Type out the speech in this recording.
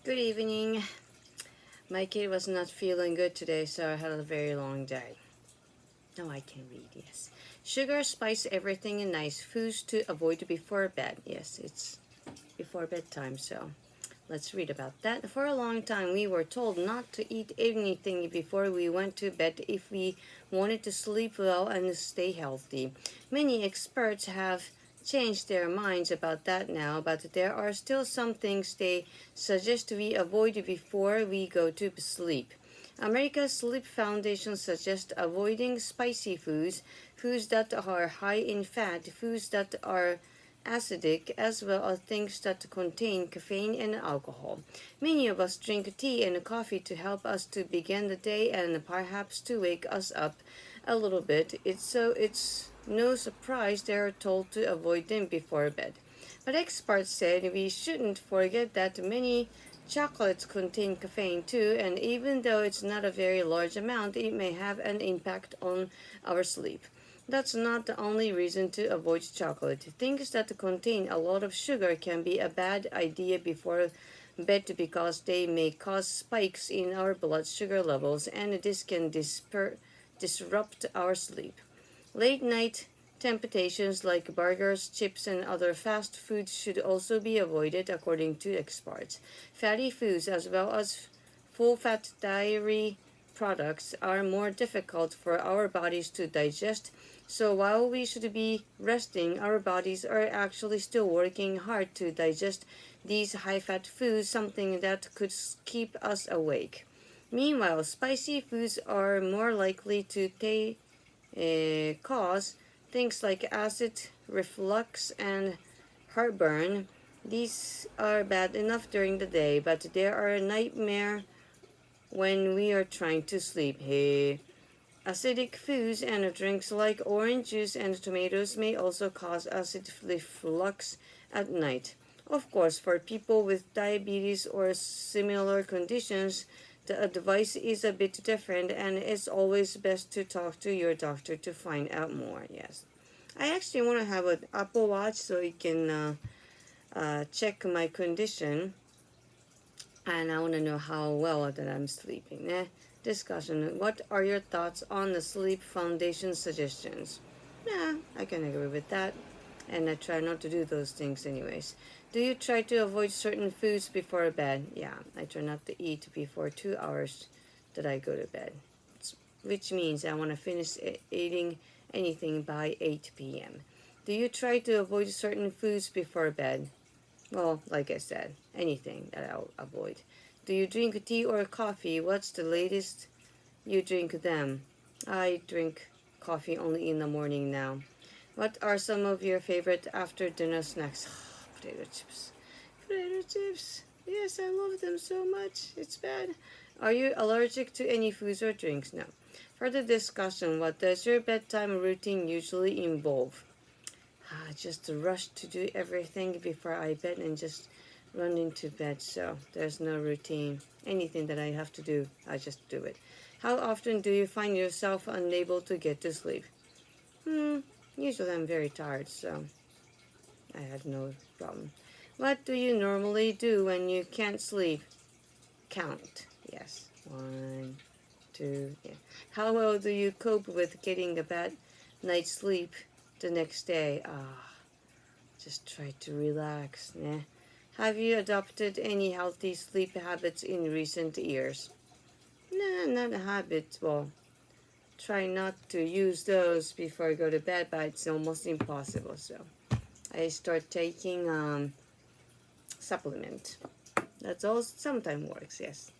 Good evening. My kid was not feeling good today, so I had a very long day. Now I can read, yes. Sugar, spice, everything, and nice foods to avoid before bed. Yes, it's before bedtime, so let's read about that. For a long time, we were told not to eat anything before we went to bed if we wanted to sleep well and stay healthy. Many experts have changed their minds about that now, but there are still some things they suggest we avoid before we go to sleep. America's Sleep Foundation suggests avoiding spicy foods, foods that are high in fat, foods that are acidic, as well as things that contain caffeine and alcohol. Many of us drink tea and coffee to help us to begin the day and perhaps to wake us up a little bit. It's no surprise they are told to avoid them before bed. But experts said we shouldn't forget that many chocolates contain caffeine too, and even though it's not a very large amount, it may have an impact on our sleep. That's not the only reason to avoid chocolate. Things that contain a lot of sugar can be a bad idea before bed because they may cause spikes in our blood sugar levels, and this can disrupt our sleep. Late night temptations like burgers, chips, and other fast foods should also be avoided, according to experts. Fatty foods, as well as full fat dairy products, are more difficult for our bodies to digest. So while we should be resting, our bodies are actually still working hard to digest these high fat foods, something that could keep us awake. Meanwhile, spicy foods are more likely to cause things like acid reflux and heartburn. These are bad enough during the day, but they are a nightmare when we are trying to sleep. Hey. Acidic foods and drinks like orange juice and tomatoes may also cause acid reflux at night. Of course, for people with diabetes or similar conditions, the advice is a bit different, and it's always best to talk to your doctor to find out more. Yes. I actually want to have an Apple Watch so it can check my condition, and I want to know how well that I'm sleeping. Discussion. What are your thoughts on the Sleep Foundation suggestions? Yeah, I can agree with that. And I try not to do those things anyways. Do you try to avoid certain foods before bed? Yeah, I try not to eat before 2 hours that I go to bed. Which means I want to finish eating anything by 8 p.m. Do you try to avoid certain foods before bed? Well, like I said, anything that I'll avoid. Do you drink tea or coffee? What's the latest you drink them? I drink coffee only in the morning now. What are some of your favorite after dinner snacks? Potato chips. Potato chips. Yes, I love them so much. It's bad. Are you allergic to any foods or drinks? No. Further discussion. What does your bedtime routine usually involve? Just to rush to do everything before I bed and just run into bed. So there's no routine. Anything that I have to do, I just do it. How often do you find yourself unable to get to sleep? Hmm, usually I'm very tired, so I had no problem. What do you normally do when you can't sleep? Count. Yes. One, two, yeah. How well do you cope with getting a bad night's sleep the next day? Just try to relax. Nah. Have you adopted any healthy sleep habits in recent years? Nah, not a habit. Well, try not to use those before I go to bed, but it's almost impossible. So I start taking supplement. That's all. Sometimes works. Yes.